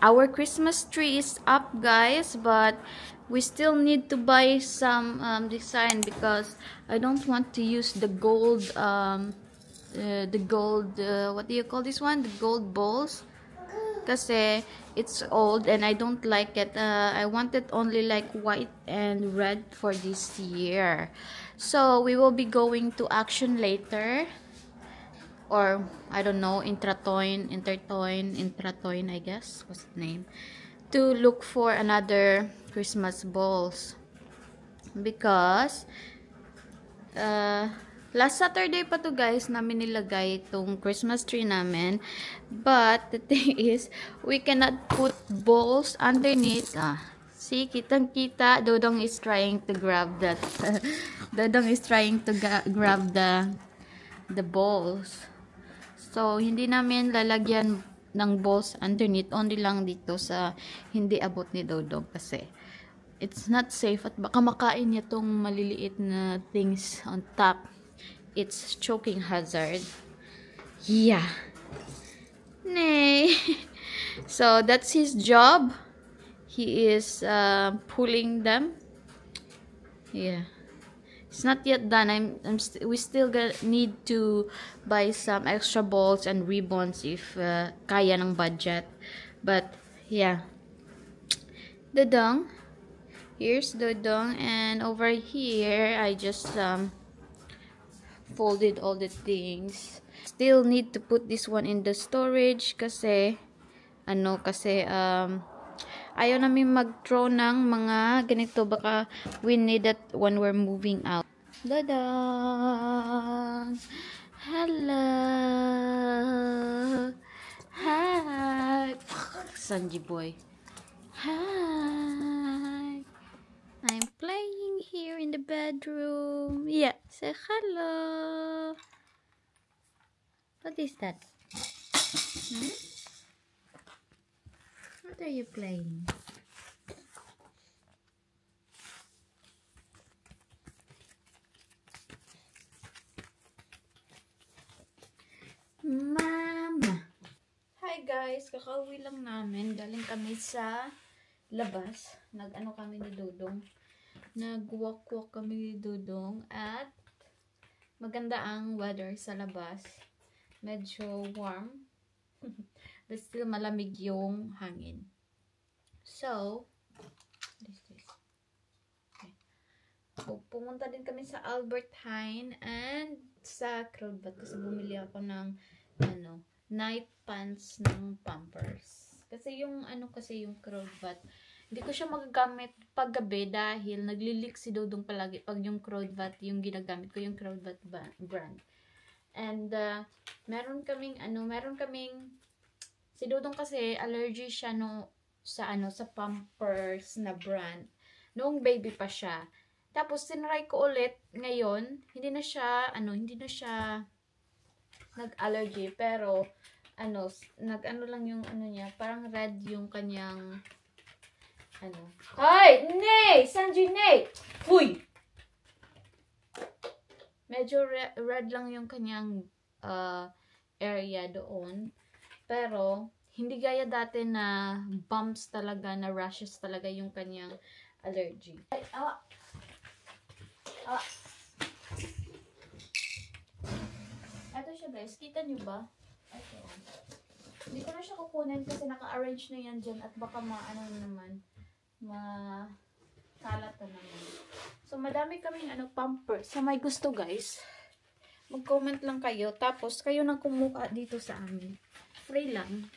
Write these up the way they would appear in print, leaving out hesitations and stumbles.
our Christmas tree is up, guys, but we still need to buy some design because I don't want to use the gold what do you call this one, the gold balls, kasi it's old and I don't like it. I want it only like white and red for this year. So we will be going to Action later, or I don't know, Intratoyn, I guess, what's the name, to look for another Christmas balls because last Saturday pa to, guys, namin nilagay itong Christmas tree namin, but the thing is we cannot put balls underneath. See, kitang kita, Dodong is trying to grab that Dodong is trying to grab the balls. So, hindi namin lalagyan ng balls underneath. Only lang dito sa hindi abot ni Dodong kasi it's not safe at baka makain niya tong maliliit na things on top. It's choking hazard. Yeah. Nay. So, that's his job. He is pulling them. Yeah. It's not yet done. We still need to buy some extra balls and ribbons if kaya ng budget. But yeah, Dodong. Here's Dodong, and over here I just folded all the things. Still need to put this one in the storage kasi ayaw namin mag-throw ng mga ganito, baka we need it when we're moving out. Dodong! Hello! Hi! Sanji boy. Hi! I'm playing here in the bedroom. Yeah, say hello. What is that? What are you playing? Mama! Hi guys! Kakauwi lang namin. Galing kami sa labas. Nag-ano kami ni Dodong. Nag-walk-walk kami ni Dodong. At maganda ang weather sa labas. Medyo warm. But still malamig yung hangin. So, what is this? Okay. So, pumunta din kami sa Albert Heijn and sa Crowdbat kasi bumili ako ng night pants ng Pampers. Kasi yung yung Crowdbat, hindi ko siya magagamit pag gabi dahil naglilik si Dodong palagi pag yung Crowdbat yung ginagamit ko, yung Crowdbat brand. And meron kaming si Dodong kasi allergy siya sa Pampers na brand noong baby pa siya. Tapos tinry ko ulit ngayon, hindi na siya nag-allergy, pero lang yung niya, parang red yung kanyang Ay, Nay! Sanji, Nay! Uy! Medyo red lang yung kanyang area doon. Pero hindi gaya dati na bumps talaga, na rashes talaga yung kanyang allergy. Ay, Ito siya, guys. Kita nyo ba? Ito. Hindi ko na siya kukunin kasi naka-arrange na yan dyan at baka makalat na naman. So, madami kaming Pampers. Sa may gusto, guys, mag-comment lang kayo. Tapos, kayo nang kumuha dito sa amin. Free lang.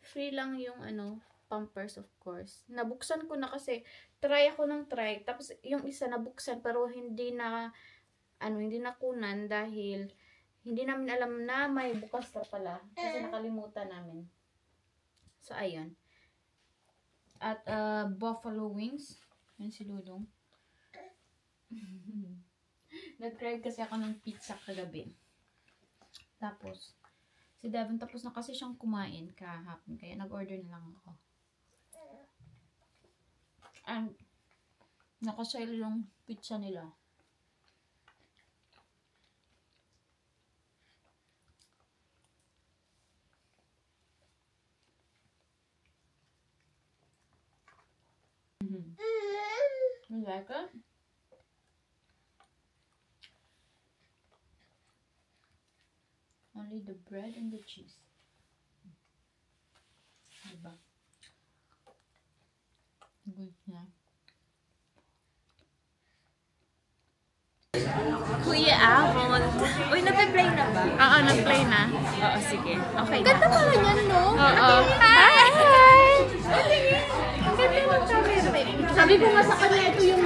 Free lang yung Pampers, of course. Nabuksan ko na kasi try ako ng try. Tapos, yung isa nabuksan pero hindi na kunan dahil hindi namin alam na may bukas na pala. Kasi nakalimutan namin. So, ayun. At buffalo wings. Yan si Dodong. Nag-try kasi ako ng pizza kagabi. Tapos, si Devon tapos na kasi siyang kumain kahapon. Kaya nag-order na lang ako. And, nakasale yung pizza nila. You like it? Only the bread and the cheese. Diba? Good na. Kuya Avon. Uy, nag-play na ba? Oo, nag-play na. Oo, sige. Okay na. Ganda pala niyan, no? Oo. Hi! Ang ganda ng camera. Sabi ko nga sa kanya, ito yung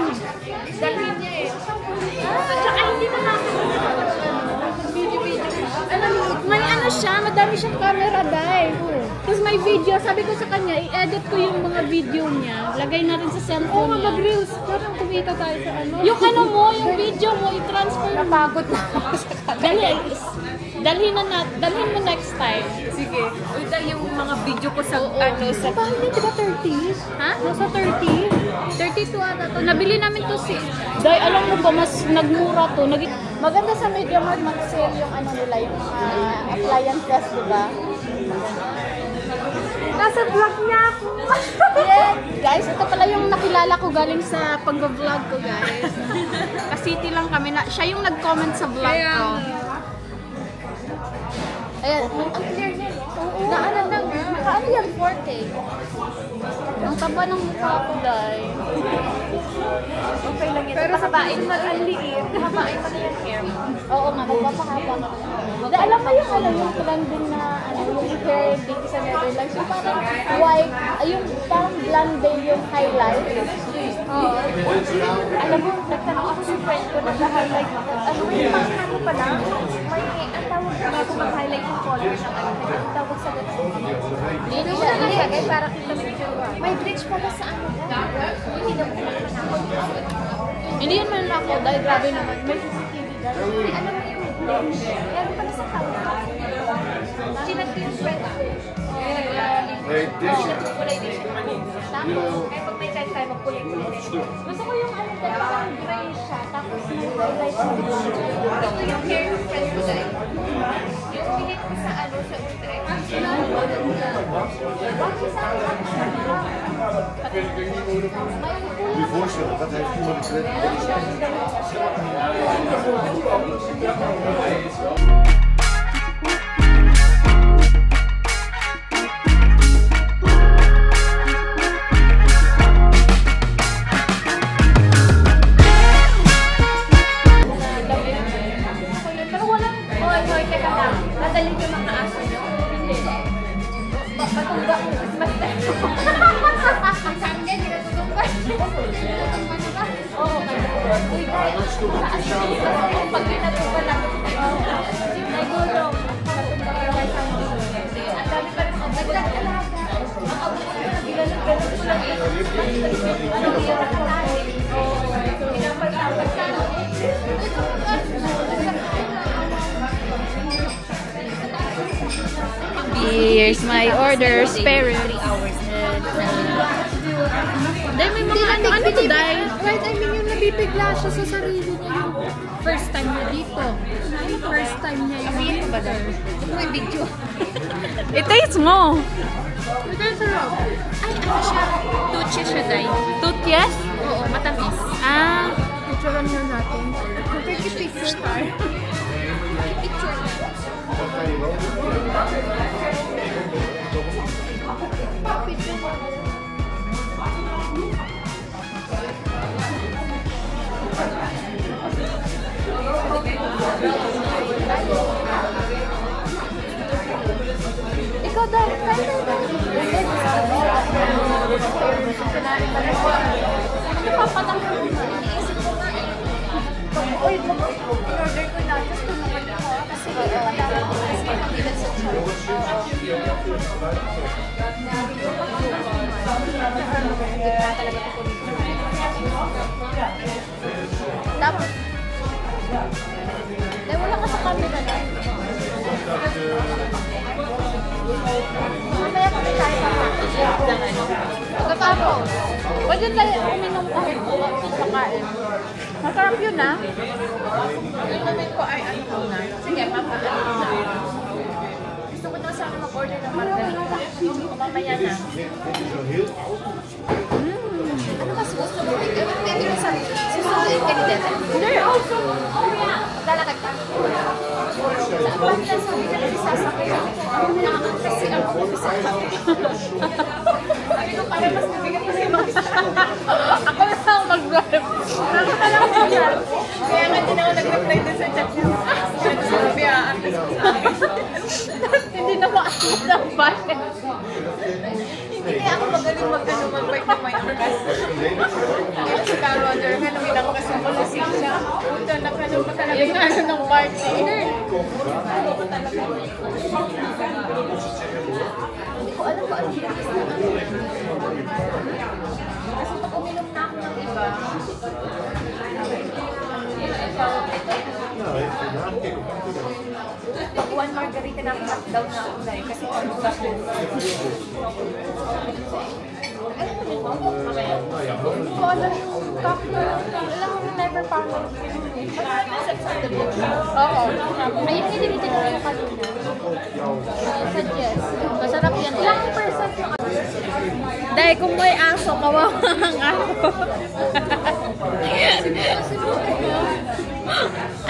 dalhin niya eh. Tsaka hindi na natin video-video. Alam mo, may ano siya, madami siyang camera dahil. Tapos may video, sabi ko sa kanya, i-edit ko yung mga video niya. Lagay natin sa cellphone niya. Mag-reels. Parang kumita tayo sa ano. Yung ano mo, yung video mo, i-transfer. Napagod na ako sa kanya. Dalhin mo next time. Sige. Uy, yung mga video ko sa ano sa... Bakit niya, diba 30? Ha? Nasa 30? 32 ata to. Nabili namin to si... Dahil alam mo ba, mas nagmura to. Maganda sa MediaMarkt mag-sale yung ano nila, yung appliances, diba? Nasa vlog niya ako. Yeah, guys, ito pala yung nakilala ko galing sa pag-vlog ko, guys. Ka-city lang kami. Siya yung nag-comment sa vlog ko. Ayan, ang clear niya. Oo. Nakaano yan, 4K. Ang taba ng mukha ko, dahil. Okay lang yun. Pero sa babae, mag-aliit. Mababae pa na yung hair. Oo nga, magpapahaba ka. Alam mo yung ano, yung trending na ano, yung hair dito sa Netherlands, yung parang white, yung parang blonde yung highlight. Oo. Alam mo, nagtanong ako sa friend ko na highlight ako. Ano yung mga ano pala? May, ang tawag na ako mag-highlight yung color ng ano. Ang tawag sa ganun. Hindi siya nilagay para kita picture. May bleach pala sa ano. Hindi na mo naman ako. Hindi yun man ako, dahil grabe naman. May CCTV dahil. Ay, alam mo yung bleach. Meron pala sa tawag. Sinat ko yung friend ko. Kulay din siya. Tapos, kaya pag may time tayo, magkulay-kulay. Gusto ko yung ano, parang gray siya. Tapos, may highlight siya. Ito yung hair ng friend ko dahil. Yung pilit ko sa ano, sa Utrecht. Je voorstellen, dat heeft iemand Pero walang, hoy, teka lang. Nadalhin yung mga aso nyo. Hindi. Patungga ko. Mas saan yan, hindi natutungga. Oo, uy, dahil sa aso nyo. Pag pinatungga lang. Nagulong. Natungga ko lang sa mga. Ang dami pa rin mga nagdagalaga. Ang abot ko na bilalag-galag ko lang. Ano yung nakatali? Pinapagtawag sa ano. Here's my order, spare ribs. 3 hours. Dahil may mga ano to, dahil. Right, I mean yung nabibigla siya sa sarili niya yung first time niya dito. First time niya yung Apiyan mo ba daw? May video. I-taste mo. Ito yung sarap. Ay, ano siya? Tuchi siya, Day. Toothpaste? Oo, matamis. Ah. Picturean niya natin. Picture tayo. Picture na. Ikaw dahil, tayo. Napapatanggal ko na. Iniisip ko nga eh. Uy, in-order ko na. Gusto naman ako. Kasi madami ko kasi pag-ilan sa Tapos, dahil wala ka sa camera na. mamaya kami tayo pa. Pagkatapos, pwede tayo uminom kahit pagkain. Masarap yun, ha? Yung namin ko ay ano muna. Sige, papaano na. Gusto ko na sana mag-order ng margarita. Mamaya na. heel. Ano Gusto mo, pwede mo sabi, susunod ka ni Dede. Hindi, also. Lalakad ka. Sa abang nila sabi na kasi sasakyan. Kasi ako sabi ko para mas nabigat kasi Ako na lang mag-drive. Nakakalang ko yan. kaya nga din ako nag-reply din sa chat niya. Sabi Hindi na maasot ng bike. hindi kaya ako magaling mag-bike na may angkas. Kaya si Ka Roger, may angkas ako lasing siya. Puto, nakanong pa talaga yung ano ng party. Hindi ko alam kung ano yung kasi pag uminom na ako ng iba, pag one margarita na cut down na ako dahil kasi ano ba ko. Alam mo nito? Hindi ko alam yung cocktail. Alam mo, never pa ako. Oo. Ayun, nililitin ko yung kanina. Suggest. Masarap yan. Ilang percent yung ano? Dahil kung may aso, kawawang aso.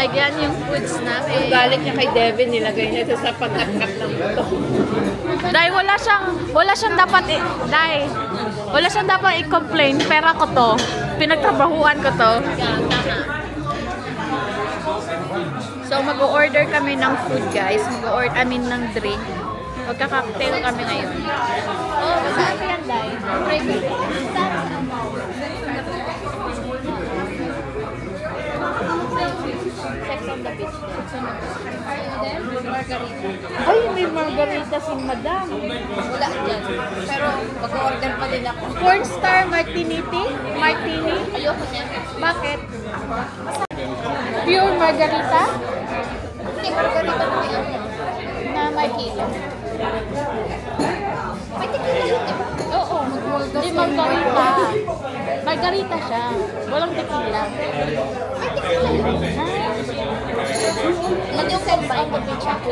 Ayan yung foods namin. Yung galit niya kay Devin, nilagay niya sa pagkat-kat ng buto. Dahil wala siyang dapat wala siyang dapat i-complain, pera ko to. Pinagtrabahuan ko to. So mag-order kami ng food, guys. Ng drink. Magka-cocktail kami ngayon. Oh, masarap yan, Dai. Sex on the beach. Margarita. Ay, may margarita si Madam. Wala dyan. Pero mag-order pa din ako. Pornstar Martini? Ayoko niya. Bakit? Pure margarita? Hindi, margarita na may ano. Na may kilo. May tequila yun, di ba? Oo. Hindi margarita. Margarita siya. Walang tequila. May tequila yun. Yan yung can buy on the beach ako.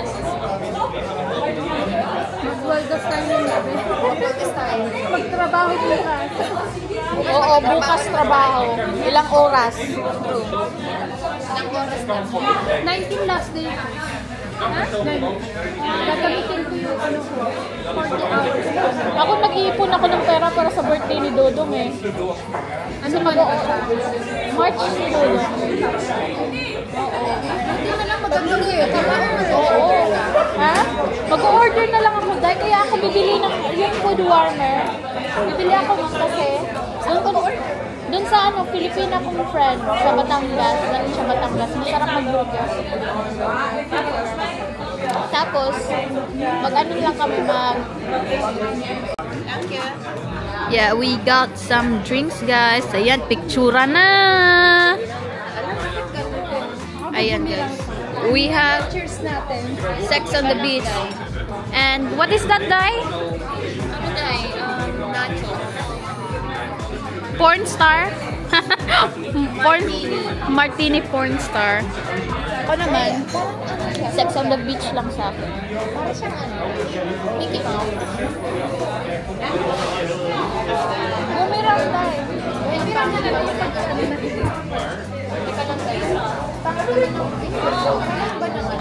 Mag-waldos tayo ng gabi. Mag-practice tayo. Magtrabaho bukas. Oo, bukas trabaho. Ilang oras? Ilang oras na. 19 last day. Ha? Gagamitin ko yung ano ko. 40 hours. Ako nag-iipon ako ng pera para sa birthday ni Dodong eh. Ano March ni Dodong. Hindi na lang magagawin eh. Oo. Ha? Mag-order na lang ako dahil kaya ako bibili ng yung food warmer. Bibili ako kasi doon sa Filipina kong friend sa Batangas, galing siya Batangas, masarap mag-burger. Tapos, mag-ano lang kami Thank you. Yeah, we got some drinks, guys. Ayan, pictura na. Ayan, guys. We have Cheers natin. Sex on the Beach. And what is that, Dai? Ano na eh? Nacho. Porn star? Martini porn star. Ako naman, Sex on the Beach lang sa akin. Para siyang ano? Mickey Mouse. Bumirang, Dai. Bumirang na lang yung pag-ano na. Teka lang guys. Pangalan ng kailan ba naman?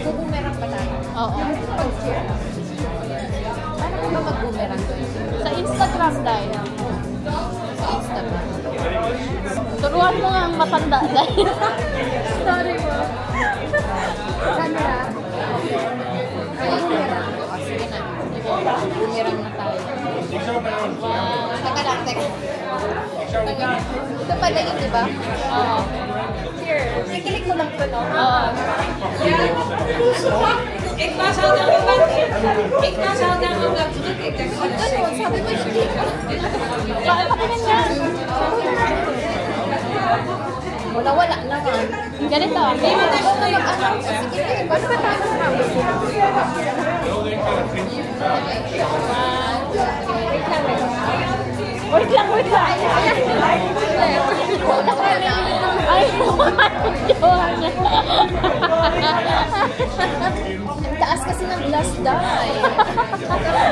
Bubumerang ba tayo? Oo. Pag-cheer. Paano ko ba mag-bumerang? Sa Instagram, Dai. Sa Instagram. Turuan mo nga ang matanda, Dai. Sorry mo. Camera. Ay, bumerang. O, sige na. Bumerang na tayo. Wow. Teka lang, teka. Ito pala yun, di ba? Oo. Cheers. Nakikilig mo lang ito, no? Oo. Ik was al dan omdat ik denk dat Ganun, sabi mo hindi. Pakinin niya. Wala naman. Ganito. Mag-announce. Sige, paano ba tayo mag-announce? Wait lang. Wala ka na. Ay, Joanna. Ang taas kasi ng glass dye.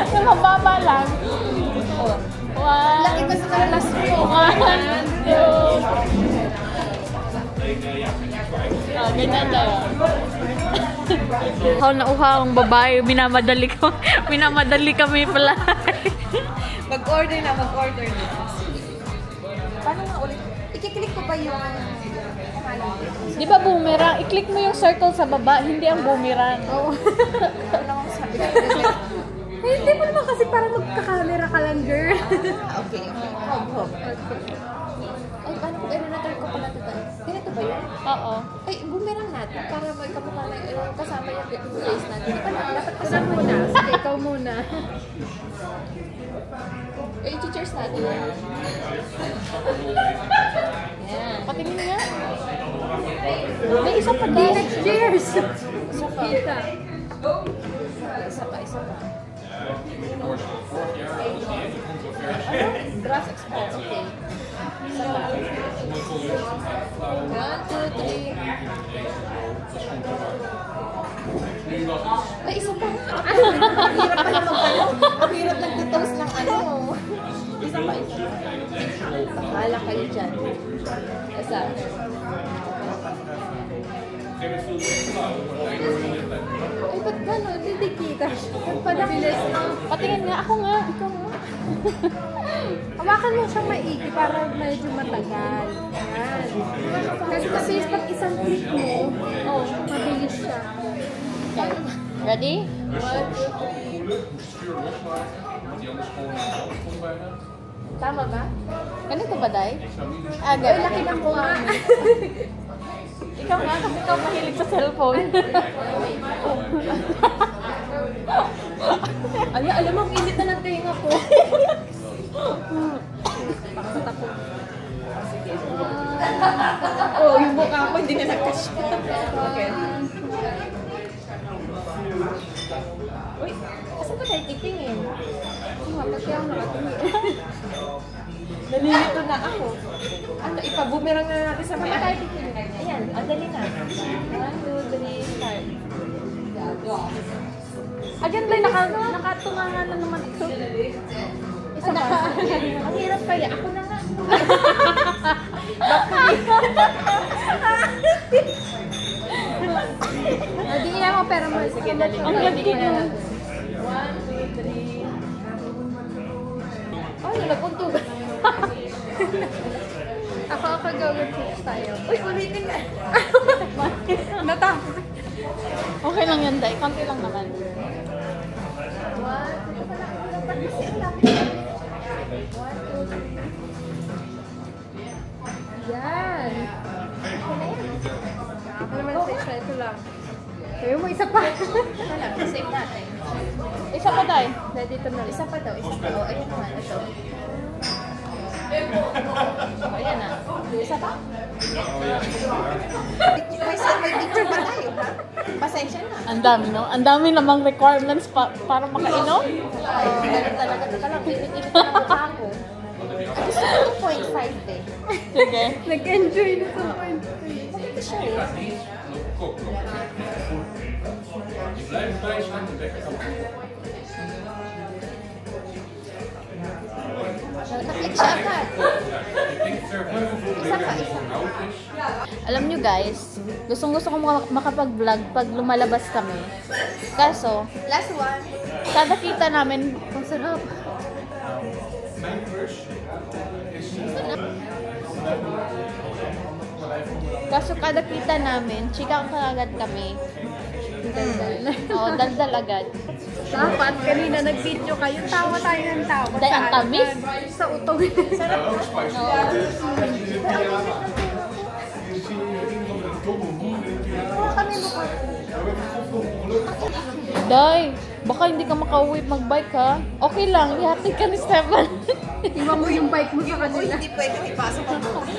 Sa mababa lang. One. Laki kasi ng glass mo. 1, 2. Oh, ganyan tayo. Uhaw na uhaw ang babae. Minamadali kami pala. Mag-order na. Paano nga ulit? I-click ko ba yung Di ba boomerang? I-click mo yung circle sa baba, hindi ang boomerang. Oo. Ano naman sabi ko? Hindi mo naman kasi para magka-camera ka lang, girl. Okay. Hop. Ay, paano kung i-return ko pala ito tayo? Ganito ba yun? Oo. Ay, boomerang natin para may kamukha na kasama yung face natin. Di ba dapat kasama muna? Sige, ikaw muna. Eh, i-cheers natin. Yan. Patingin nga. May isa pa daw. Cheers! Isa pa. Isa pa. Grass export. Okay. Isa pa. 1, 2, 3. Ay, isa pa. Ang hirap pala magpano. Ang hirap nagtitoast ng ano. Isa pa. Bahala kayo dyan. Isa. Ay, ba't gano'n? Hindi kita. Padabilis na. Patingin nga. Ako nga. Ikaw nga. Hawakan mo siyang maigi para medyo matagal. Yan. Kasi pag isang click mo, mabilis siya. Ready? 1, 2, 3. Tama ba? Ganito ba, Day? Ay, laki ng kuha. Ikaw nga, kasi ikaw mahilig sa cellphone. Alam mo, ang init na ng tinga ko. Pakasat ako. Yung mukha ko hindi na nagkasya. Okay. Uy, kasi ba tayo titingin? Nga, pati ako nakatingin. Nalilito na ako. Ano, ipa-boomerang na natin sa mga tayo titingin. Ayan, dali na. 1, 2, 3, start. Again, Day, nakatunga na naman ito. Isa pa. Ang hirap kaya. Ako na nga. Di na ako pero mo. Sige, dali. Ang lagi na. 1, 2, 3. Ay, nalapunto ba? Ako gawin tips tayo. Uy, ulitin na. Natapos. Okay lang yan, Day. Konti lang naman. 1, 2, 3. Yan. Ako na yan. Ako naman sa ito lang. Sabi mo, isa pa. Ito lang, save natin. Isa pa, Day. Dito na. Isa pa daw, isa pa. O, ayun naman, ito. O, ayan na. Isa pa? May picture ba tayo, ha? Pasensya na. Ang dami, no? Ang dami namang requirements para makainom. Ay, ganun talaga. Teka lang, init-init na ang mukha ko. Gusto ko 2.5 eh. Sige. Nag-enjoy na sa 2.5. Maganda siya eh. Naklik siya agad. Isa pa. Alam nyo guys, gustong-gusto ko makapag-vlog pag lumalabas kami. Kaso, Last one. kada kita namin, Ang sarap. kada kita namin, chika agad kami. Oo, daldal agad. Dapat kanina nag-video kayo. Tawa tayo ng tawa. Dahil ang tamis. Sa utong. Sarap. Tawa kami mukha. Day, baka hindi ka makauwi mag-bike ha? Okay lang, ihatid ka ni Stefan. Iwan mo yung bike mo sa kanila. Hindi pwede ipasok ang buong.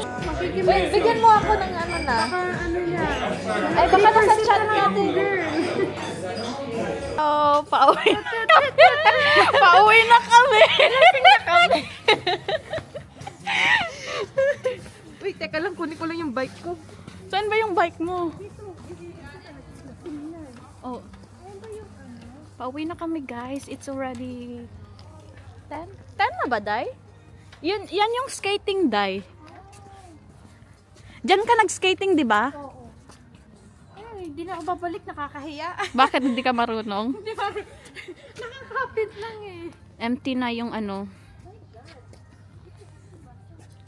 Bigyan mo ako ng ano na. Ano niya? Ay, baka nasa chat natin. Oh, pauwi na kami. Pauwi na kami. Wait, teka lang. Kunin ko lang yung bike ko. Oh. Pauwi na kami guys. It's already 10? 10 na ba, Day? Yan yung skating, Day. Diyan ka nag-skating, di ba? Oo. Eh, hindi na ako babalik. Nakakahiya. Bakit hindi ka marunong? Hindi ba? Nakakapit lang eh. Empty na yung ano.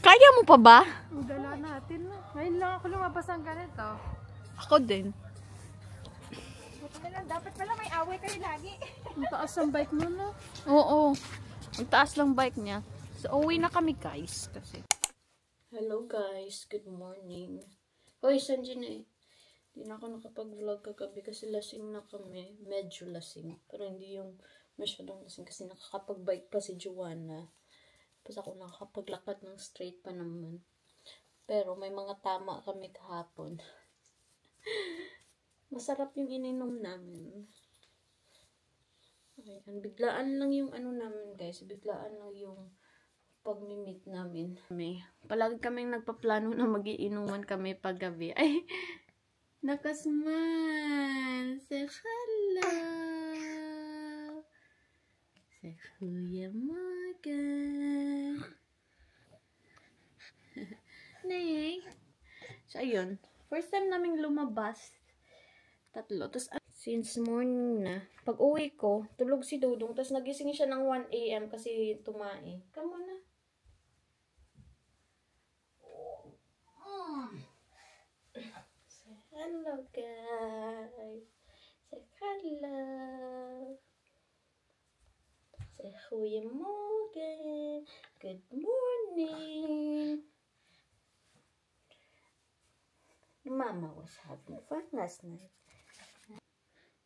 Kaya mo pa ba? Ang dala natin. Ngayon lang ako lumabas ang ganito. Ako din. Buti na lang. Dapat pala may away kayo lagi. Ang taas ang bike mo, no? Oo. Ang taas lang bike niya. So, uwi na kami guys. Kasi. Hello guys, good morning. Hoy, Sanji na eh. Hindi na ako nakapag-vlog kagabi kasi lasing na kami. Medyo lasing. Pero hindi yung masyadong lasing kasi nakakapag-bike pa si Joanna. Tapos ako nakakapaglakad ng straight pa naman. Pero may mga tama kami kahapon. Masarap yung ininom namin. Ayan, biglaan lang yung ano namin guys. Biglaan lang yung pag-meet namin. Palagi kaming nagpaplano na mag-iinuman kami paggabi. Ay, nakasmile. Say hello. Say Kuya Morgan. Nay. So, ayun. First time naming lumabas. Tatlo. Tapos, since morning na, pag uwi ko, tulog si Dudong. Tapos, nagising siya ng 1 AM kasi tumae. Come on na. Say hello, guys. Say hello. Say Kuya Morgan. Good morning. Mama was having fun last night.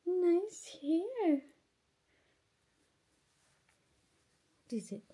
Nice hair. What is it?